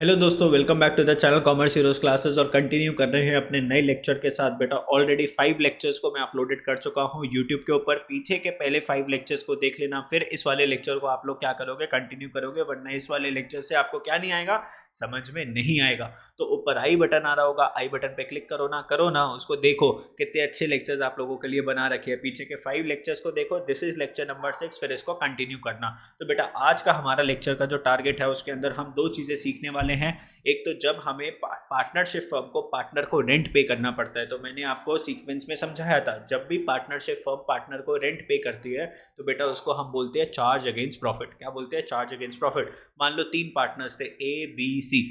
Hello दोस्तों, welcome back to the channel commerce heroes classes. और continue कर रहे हैं अपने नए लेक्चर के साथ। बेटा ऑलरेडी 5 लेक्चर्स को मैं अपलोडेड कर चुका हूं यूट्यूब के ऊपर। पीछे के पहले 5 लेक्चर्स को देख लेना, फिर इस वाले लेक्चर को आप लोग क्या करोगे, कंटिन्यू करोगे, वरना इस वाले लेक्चर से आपको क्या नहीं आएगा, समझ में नहीं आएगा। तो ऊपर आई बटन आ रहा होगा, आई बटन पे क्लिक करो ना, उसको देखो कितने अच्छे लेक्चर्स आप लोगों के लिए बना रखे हैं। पीछे के 5 लेक्चर्स को देखो, दिस इज लेक्चर नंबर 6, फिर इसको कंटिन्यू करना। तो बेटा आज का हमारा लेक्चर का जो टारगेट है उसके अंदर हम 2 चीजें सीखने वाले हैं। एक तो जब हमें पार्टनरशिप फर्म को पार्टनर को रेंट पे करना पड़ता है, तो मैंने आपको सीक्वेंस में समझाया था, जब भी पार्टनरशिप फर्म पार्टनर को रेंट पे करती है तो बेटा उसको हम बोलते हैं चार्ज अगेंस्ट प्रॉफिट। क्या बोलते हैं? Charge against profit. मान लो 3 पार्टनर्स थे, ए बी सी।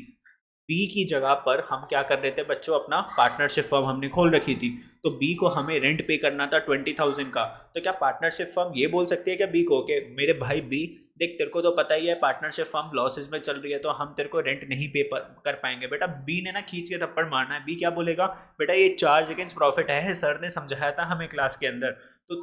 बी की जगह पर हम क्या कर रहे थे बच्चों, अपना पार्टनरशिप फर्म हमने खोल रखी थी। तो बी को हमें रेंट पे करना था 20,000 का। तो क्या पार्टनरशिप फर्म ये बोल सकती है क्या बी को कि मेरे भाई बी, देख तेरे को तो पता ही है पार्टनरशिप फर्म लॉसेस में चल रही है, तो हम तेरे को रेंट नहीं पे कर पाएंगे। बेटा बी ने ना खींच के थप्पड़ मारना है। बी क्या बोलेगा? बेटा ये चार्ज अगेंस्ट प्रॉफिट है, सर ने समझाया था हमें क्लास के अंदर। तो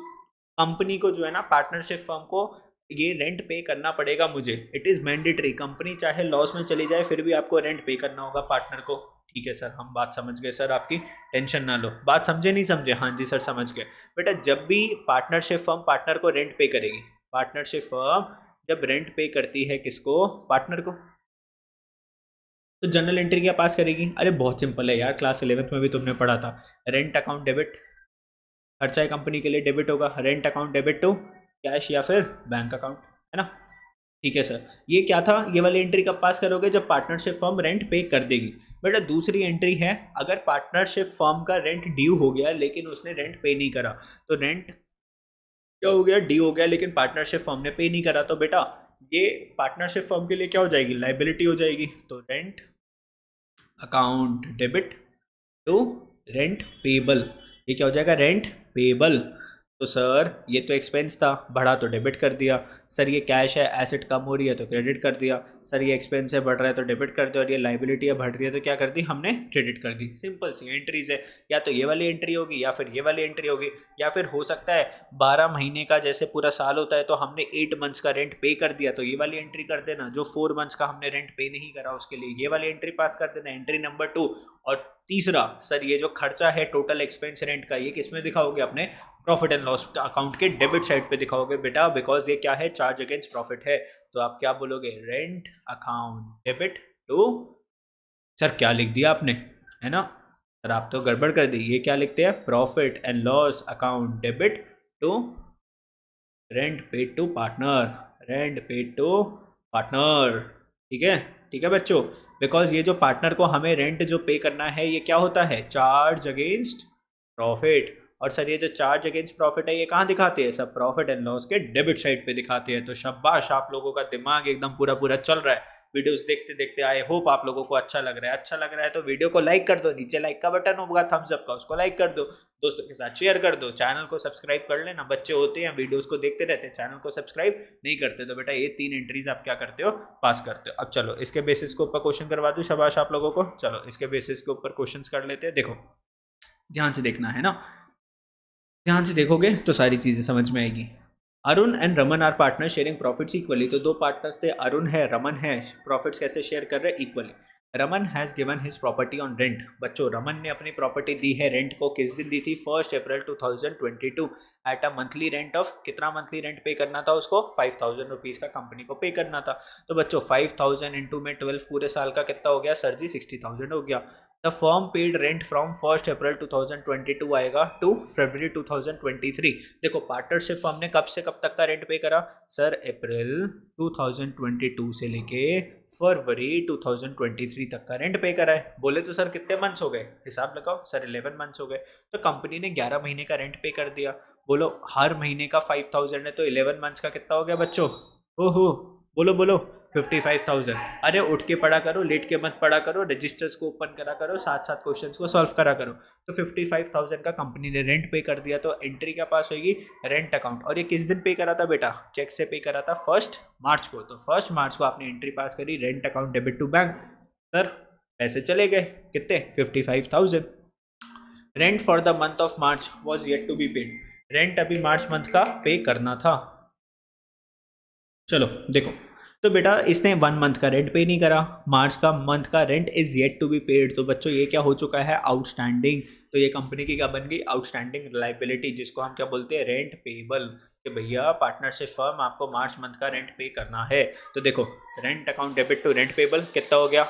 कंपनी को जो है ना, पार्टनरशिप फर्म को ये रेंट पे करना पड़ेगा मुझे। It is mandatory. कंपनी चाहे लॉस में चली जाए फिर भी आपको रेंट पे करना होगा पार्टनर को। ठीक है सर, हम बात समझ गए सर, आपकी टेंशन ना लो। बात समझे नहीं समझे? हाँ जी सर समझ गए। बेटा जब भी पार्टनरशिप फर्म पार्टनर को रेंट पे करेगी, पार्टनरशिप फर्म जब रेंट पे करती है किसको? पार्टनर को। तो जनरल एंट्री क्या पास करेगी? अरे बहुत सिंपल है यार, क्लास 11th में भी तुमने पढ़ा था। रेंट अकाउंट डेबिट, खर्चा है कंपनी के लिए, डेबिट होगा। Rent account debit to cash या फिर बैंक अकाउंट, है ना? ठीक है सर। ये क्या था? ये वाली एंट्री कब पास करोगे? जब पार्टनरशिप फर्म रेंट पे कर देगी। बेटा दूसरी एंट्री है, अगर पार्टनरशिप फर्म का रेंट ड्यू हो गया लेकिन उसने रेंट पे नहीं करा, तो रेंट क्या हो गया? ड्यू हो गया, लेकिन पार्टनरशिप फर्म ने पे नहीं करा, तो बेटा ये पार्टनरशिप फर्म के लिए क्या हो जाएगी? लाइबिलिटी हो जाएगी। तो rent account debit to rent payable, ये क्या हो जाएगा? Rent payable. तो सर ये तो एक्सपेंस था, बढ़ा तो डेबिट कर दिया। सर ये कैश है, एसेट कम हो रही है तो क्रेडिट कर दिया। सर ये एक्सपेंस है, बढ़ रहा है तो डेबिट कर दिया। और ये लाइबिलिटी है, बढ़ रही है तो क्या कर दी हमने? क्रेडिट कर दी। सिंपल सी एंट्रीज है। या तो ये वाली एंट्री होगी या फिर ये वाली एंट्री होगी। या फिर हो सकता है 12 महीने का जैसे पूरा साल होता है तो हमने 8 मंथ्स का रेंट पे कर दिया, तो ये वाली एंट्री कर देना। जो 4 मंथ्स का हमने रेंट पे नहीं करा उसके लिए ये वाली एंट्री पास कर देना, एंट्री नंबर 2। और तीसरा, सर ये जो खर्चा है टोटल एक्सपेंस रेंट का, ये किस में दिखाओगे? अपने प्रॉफिट एंड लॉस अकाउंट के डेबिट साइड पे दिखाओगे बेटा, बिकॉज ये क्या है? चार्ज अगेंस्ट प्रॉफिट है। तो आप क्या बोलोगे? Rent account debit to, sir क्या लिख दिया आपने, है ना? सर आप तो गड़बड़ कर दी। ये क्या लिखते हैं? Profit and loss account debit to rent paid to partner, rent paid to partner. ठीक है? ठीक है बच्चों, बिकॉज ये जो पार्टनर को हमें रेंट जो पे करना है ये क्या होता है? Charge against profit. और सर ये जो चार्ज अगेंस्ट प्रॉफिट है ये कहाँ दिखाते हैं? सब प्रॉफिट एंड लॉस के डेबिट साइड पे दिखाते हैं। तो शाबाश, आप लोगों का दिमाग एकदम पूरा पूरा चल रहा है। वीडियोस देखते देखते आई होप आप लोगों को अच्छा लग रहा है। अच्छा लग रहा है तो वीडियो को लाइक कर दो, नीचे लाइक का बटन होगा थम्स अप का, उसको लाइक कर दो, दोस्तों के साथ शेयर कर दो, चैनल को सब्सक्राइब कर लेना। बच्चे होते हैं वीडियोस को देखते रहते हैं, चैनल को सब्सक्राइब नहीं करते, तो बेटा ये 3 एंट्रीज आप क्या करते हो? पास करते हो। अब चलो इसके बेसिस के ऊपर क्वेश्चन करवा दूं, शाबाश आप लोगों को। चलो इसके बेसिस के ऊपर क्वेश्चंस कर लेते हैं। देखो ध्यान से देखना है ना, ध्यान से देखोगे तो सारी चीजें समझ में आएगी। Arun and Raman are partner sharing profits equally. तो 2 पार्टनर्स थे, अरुण है रमन है, प्रॉफिट्स कैसे शेयर कर रहे हैं? Equally. Raman has given his property on rent. बच्चों रमन ने अपनी प्रॉपर्टी दी है रेंट को, किस दिन दी थी? 1 April 2022 at a monthly rent of, कितना मंथली रेंट पे करना था उसको? 5,000 रुपीज़ का कंपनी को पे करना था। तो बच्चों 5,000 इंटू में 12 पूरे साल का कितना हो गया सर जी? 60,000 हो गया। The firm paid rent from 1 April 2022 आएगा टू फरवरी 2023। देखो पार्टनरशिप फर्म ने कब से कब तक का रेंट पे करा? सर अप्रैल 2022 से लेके फरवरी 2023 तक का रेंट पे करा है। बोले तो सर कितने मंथ्स हो गए? हिसाब लगाओ सर, 11 मंथ्स हो गए। तो कंपनी ने 11 महीने का रेंट पे कर दिया। बोलो हर महीने का 5,000 है तो 11 मंथ्स का कितना हो गया बच्चों? ओहो, बोलो बोलो, 55,000। अरे उठ के पढ़ा करो, लेट के मत पढ़ा करो, रजिस्टर्स को ओपन करा करो, साथ साथ क्वेश्चंस को सॉल्व करा करो। तो 55,000 का कंपनी ने रेंट पे कर दिया, तो एंट्री क्या पास होगी? Rent account. और ये किस दिन पे करा था बेटा? चेक से पे करा था 1 मार्च को। तो 1 मार्च को आपने एंट्री पास करी, rent account debit to bank. Sir पैसे चले गए कितने? 55,000। Rent for the month of March was yet to be paid. Rent अभी मार्च मंथ का पे करना था। चलो देखो, तो बेटा इसने 1 मंथ का रेंट पे नहीं करा, मार्च का मंथ का rent is yet to be paid. तो बच्चों ये क्या हो चुका है, आउटस्टैंडिंग। तो ये कंपनी की क्या बन गई, आउटस्टैंडिंग लाइबिलिटी, जिसको हम क्या बोलते हैं, रेंट पेबल। कि भैया पार्टनरशिप फर्म आपको मार्च मंथ का रेंट पे करना है। तो देखो rent account debit to rent payable कितना हो गया,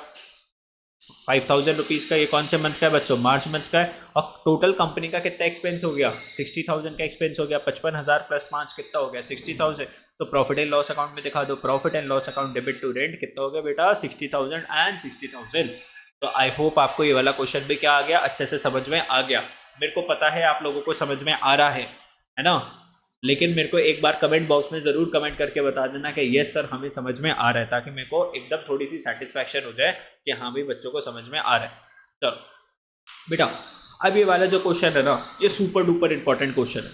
5,000 रुपीज़ का। ये कौन से मंथ का है बच्चों, मार्च मंथ का है। और टोटल कंपनी का कितना एक्सपेंस हो गया, 60,000 का एक्सपेंस हो गया। 55,000 प्लस 5 कितना हो गया, 60,000। तो प्रॉफिट एंड लॉस अकाउंट में दिखा दो, profit and loss account debit to rent कितना हो गया बेटा, 60,000 एंड 60,000। तो आई होप आपको ये वाला क्वेश्चन भी क्या आ गया, अच्छे से समझ में आ गया। मेरे को पता है आप लोगों को समझ में आ रहा है ना। लेकिन मेरे को एक बार कमेंट बॉक्स में ज़रूर कमेंट करके बता देना कि यस सर हमें समझ में आ रहा है, ताकि मेरे को एकदम थोड़ी सी सेटिस्फैक्शन हो जाए कि हाँ भाई बच्चों को समझ में आ रहा है। चलो बेटा अब ये वाला जो क्वेश्चन है ना, ये सुपर डुपर इंपॉर्टेंट क्वेश्चन है।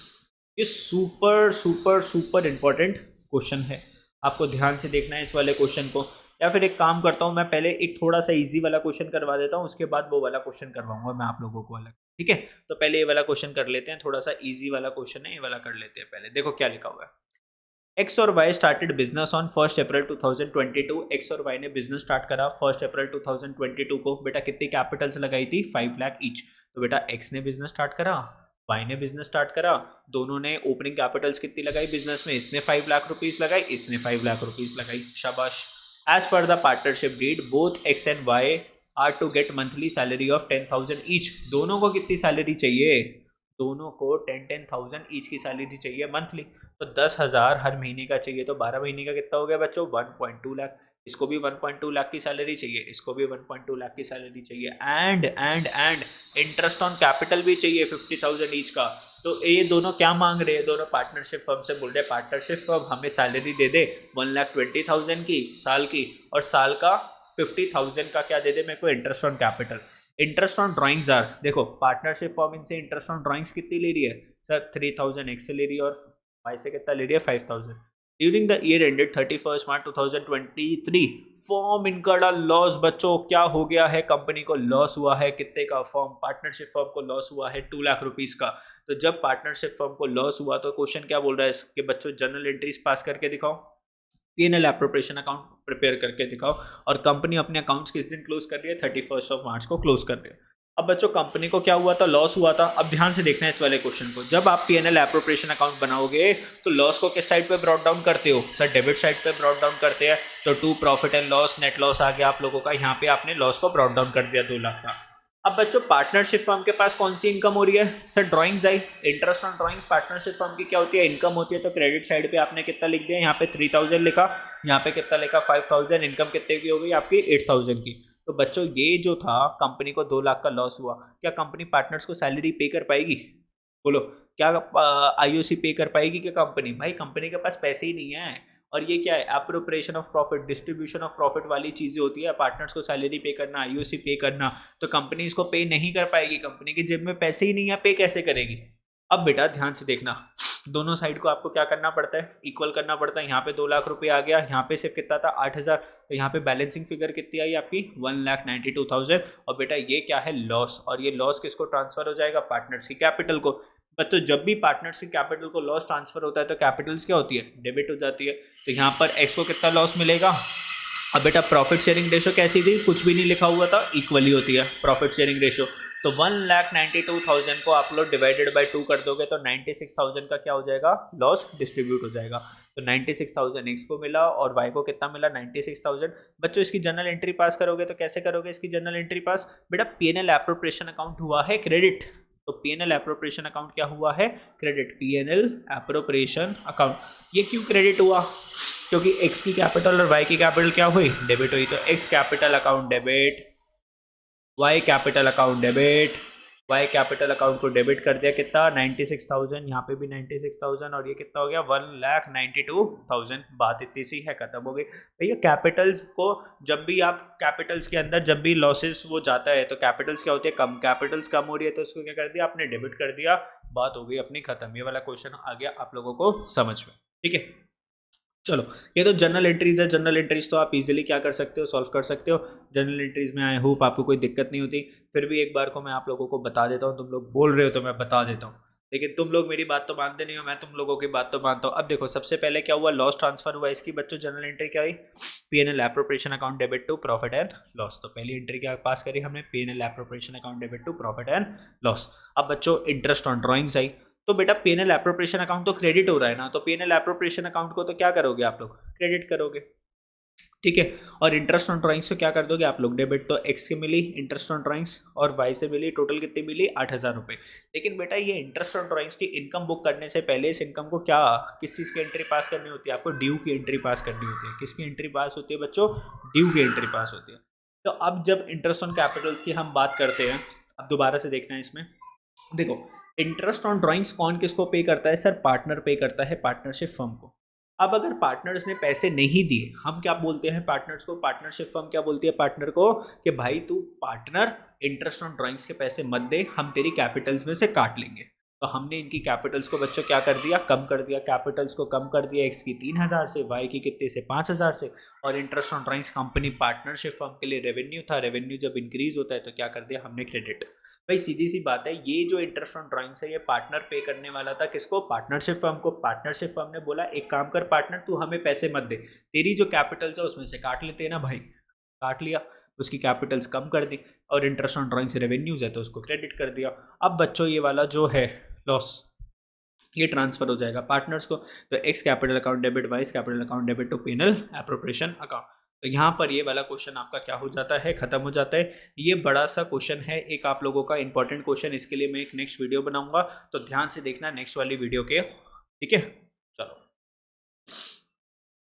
ये super super super important question है, आपको ध्यान से देखना है इस वाले क्वेश्चन को। या फिर एक काम करता हूँ, मैं पहले एक थोड़ा सा इजी वाला क्वेश्चन करवा देता हूँ, उसके बाद वो वाला क्वेश्चन करवाऊंगा मैं आप लोगों को अलग, ठीक है। तो पहले ये वाला क्वेश्चन कर लेते हैं, थोड़ा सा इजी वाला क्वेश्चन है, ये वाला कर लेते हैं पहले। देखो क्या लिखा हुआ है, एक्स और Y started business on 1 April 2022। X और वाई ने बिजनेस स्टार्ट करा 1 अप्रैल 2022 को। बेटा कितनी कैपिटल्स लगाई थी, 5 लाख ईच। तो बेटा एक्स ने बिजनेस स्टार्ट करा, वाई ने बिजनेस स्टार्ट करा, दोनों ने ओपनिंग कैपिटल्स कितनी लगाई बिजनेस में, इसने 5 लाख रुपीज लगाई, इसने 5 लाख रुपीज लगाई, शाबाश। As per the partnership deed both X and Y are to get monthly salary of 10,000 each. दोनों को कितनी सैलरी चाहिए, दोनों को 10,000 ईच की सैलरी चाहिए मंथली। तो 10,000 हर महीने का चाहिए, तो 12 महीने का कितना हो गया बच्चों, 1.2 लाख। इसको भी 1.2 लाख की सैलरी चाहिए, इसको भी 1.2 लाख की सैलरी चाहिए। एंड इंटरेस्ट ऑन कैपिटल भी चाहिए 50,000 ईच का। तो ये दोनों क्या मांग रहे हैं, दोनों पार्टनरशिप फर्म से बोल रहे हैं पार्टनरशिप फर्म हमें सैलरी दे दे 1,20,000 की साल की, और साल का 50,000 का क्या दे दे मेरे को, interest on capital. Interest on drawings are, देखो पार्टनरशिप फॉर्म इनसे इंटरेस्ट ऑन ड्राइंग्स कितनी ले रही है सर, 3,000 एक्स से ले रही है, और वाई से कितना ले रही है, 5,000। During the year ended 31 March 2023 form incurred a loss. बच्चों क्या हो गया है, कंपनी को लॉस हुआ है, कितने का, फॉर्म पार्टनरशिप फर्म को लॉस हुआ है 2 लाख रुपीज का। तो जब पार्टनरशिप फर्म को लॉस हुआ तो क्वेश्चन क्या बोल रहा है कि बच्चों जर्नल एंट्रीज पास करके दिखाओ, P&L एप्रोप्रिएशन अकाउंट प्रिपेयर करके दिखाओ। और कंपनी अपने अकाउंट्स किस दिन क्लोज कर रही है, 31 मार्च को क्लोज कर रही है। अब बच्चों कंपनी को क्या हुआ था, लॉस हुआ था। अब ध्यान से देखना है इस वाले क्वेश्चन को, जब आप P&L एप्रोप्रिएशन अकाउंट बनाओगे तो लॉस को किस साइड पे ब्रॉट डाउन करते हो सर, डेबिट साइड पे ब्रॉट डाउन करते हैं। तो to profit and loss, net loss आ गया आप लोगों का, यहाँ पे आपने लॉस को ब्रॉट डाउन कर दिया 2 लाख का। अब बच्चों पार्टनरशिप फर्म के पास कौन सी इनकम हो रही है sir, drawings I, interest on drawings. Partnership firm की क्या होती है, इनकम होती है। तो क्रेडिट साइड पे आपने कितना लिख दिया, यहाँ पे 3,000 लिखा, यहाँ पे कितना लिखा 5,000। इनकम कितने की हो गई आपकी 8,000 की। तो बच्चों ये जो था कंपनी को 2 लाख का लॉस हुआ, क्या कंपनी पार्टनर्स को सैलरी पे कर पाएगी, बोलो क्या IOC पे कर पाएगी क्या कंपनी, भाई कंपनी के पास पैसे ही नहीं है। और ये क्या है, appropriation of profit, distribution of profit वाली चीजें होती है, पार्टनर्स को सैलरी पे करना, IOC पे करना। तो कंपनी इसको पे नहीं कर पाएगी, कंपनी की जेब में पैसे ही नहीं है, पे कैसे करेगी। अब बेटा ध्यान से देखना, दोनों साइड को आपको क्या करना पड़ता है, इक्वल करना पड़ता है। यहाँ पे 2 लाख रुपए आ गया, यहाँ पे सिर्फ कितना था 8,000। तो यहाँ पे बैलेंसिंग फिगर कितनी आई आपकी 1,92,000। और बेटा ये क्या है, लॉस। और ये लॉस किसको ट्रांसफर हो जाएगा, पार्टनर्स की कैपिटल को। बच्चों जब भी पार्टनर्स की कैपिटल को लॉस ट्रांसफर होता है तो कैपिटल्स क्या होती है, डेबिट हो जाती है। तो यहाँ पर एक्स को कितना लॉस मिलेगा। अब बेटा प्रॉफिट शेयरिंग रेशो कैसी थी, कुछ भी नहीं लिखा हुआ था, इक्वली होती है प्रॉफिट शेयरिंग रेशो। तो 1,92,000 को आप लोग डिवाइडेड बाय 2 कर दोगे तो 96,000 का क्या हो जाएगा, लॉस डिस्ट्रीब्यूट हो जाएगा। तो 96,000 एक्स को मिला और वाई को कितना मिला 96,000। बच्चों इसकी जर्नल एंट्री पास करोगे तो कैसे करोगे इसकी जर्नल एंट्री पास, बेटा P&L एप्रोप्रिएशन अकाउंट हुआ है क्रेडिट। तो P&L एप्रोप्रिएशन अकाउंट क्या हुआ है, क्रेडिट। P&L एप्रोप्रिएशन अकाउंट, ये क्यों क्रेडिट हुआ, क्योंकि x की कैपिटल और y की कैपिटल क्या हुई, डेबिट हुई। तो x capital account debit, y capital account debit, y capital account को डेबिट कर दिया कितना 96,000, यहाँ पे भी 96,000, और ये कितना हो गया 1,92,000। बात इतनी सी है, खत्म हो गई भैया। कैपिटल्स को जब भी आप कैपिटल्स के अंदर जब भी लॉसेस वो जाता है तो कैपिटल्स क्या होती है, कम, कैपिटल्स कम हो रही है तो उसको क्या कर दिया आपने, डेबिट कर दिया, बात हो गई अपनी खत्म। ये वाला क्वेश्चन आ गया आप लोगों को समझ में, ठीक है। चलो ये तो जनरल एंट्रीज है, जनरल एंट्रीज तो आप इजीली क्या कर सकते हो, सॉल्व कर सकते हो। जनरल एंट्रीज में आई होप आपको कोई दिक्कत नहीं होती। फिर भी एक बार को मैं आप लोगों को बता देता हूँ, तुम लोग बोल रहे हो तो मैं बता देता हूँ। लेकिन तुम लोग मेरी बात तो मानते नहीं हो, मैं तुम लोगों की बात तो मानता हूँ। अब देखो सबसे पहले क्या हुआ, लॉस ट्रांसफर हुआ, इसकी बच्चों जनरल एंट्री क्या हुई, PNL appropriation account debit to profit and loss. तो पहली एंट्री क्या पास करी हमने, PNL appropriation account debit to profit and loss. अब बच्चों इंटरेस्ट ऑन ड्रॉइंग्स आई, तो बेटा पीएनएल एप्रोप्रिएशन अकाउंट तो क्रेडिट हो रहा है ना, तो पीएनएल एप्रोप्रिएशन अकाउंट को तो क्या करोगे आप लोग, क्रेडिट करोगे, ठीक है। और इंटरेस्ट ऑन ड्राइंग्स को क्या कर दोगे आप लोग, डेबिट। तो एक्स की मिली इंटरेस्ट ऑन ड्राइंग्स और वाई से मिली, टोटल कितनी मिली, 8,000 रुपये। लेकिन बेटा ये इंटरेस्ट ऑन ड्राइंग्स की इनकम बुक करने से पहले इस इनकम को क्या, किस चीज़ की एंट्री पास करनी होती है, आपको ड्यू की एंट्री पास करनी होती है। किसकी एंट्री पास होती है बच्चों, ड्यू की एंट्री पास होती है। तो अब जब इंटरेस्ट ऑन कैपिटल्स की हम बात करते हैं, अब दोबारा से देखना है इसमें, देखो इंटरेस्ट ऑन ड्राइंग्स कौन किसको पे करता है सर, पार्टनर पे करता है पार्टनरशिप फर्म को। अब अगर पार्टनर्स ने पैसे नहीं दिए, हम क्या बोलते हैं पार्टनर्स को, पार्टनरशिप फर्म क्या बोलती है पार्टनर को कि भाई तू पार्टनर इंटरेस्ट ऑन ड्राइंग्स के पैसे मत दे, हम तेरी कैपिटल्स में से काट लेंगे। तो हमने इनकी कैपिटल्स को बच्चों क्या कर दिया, कम कर दिया, कैपिटल्स को कम कर दिया, एक्स की 3,000 से, वाई की कितने से 5,000 से। और interest on drawings company partnership firm के लिए रेवेन्यू था, रेवेन्यू जब इंक्रीज होता है तो क्या कर दिया हमने, क्रेडिट। भाई सीधी सी बात है, ये जो इंटरेस्ट ऑन ड्राइंग्स है ये पार्टनर पे करने वाला था, किसको, पार्टनरशिप फर्म को। पार्टनरशिप फर्म ने बोला एक काम कर पार्टनर, तू हमें पैसे मत दे, तेरी जो कैपिटल्स है उसमें से काट लेते हैं ना भाई, काट लिया, उसकी कैपिटल्स कम कर दी, और इंटरेस्ट ऑन ड्राइंग्स रेवेन्यूज है तो उसको क्रेडिट कर दिया। अब बच्चों ये वाला जो है लॉस, ये ट्रांसफर हो जाएगा पार्टनर्स को। तो X capital account debit, Y's capital account debit to PNL appropriation account. तो यहाँ पर ये वाला क्वेश्चन आपका क्या हो जाता है, खत्म हो जाता है। ये बड़ा सा क्वेश्चन है एक आप लोगों का इंपॉर्टेंट क्वेश्चन, इसके लिए मैं एक नेक्स्ट वीडियो बनाऊंगा, तो ध्यान से देखना नेक्स्ट वाली वीडियो के, ठीक है।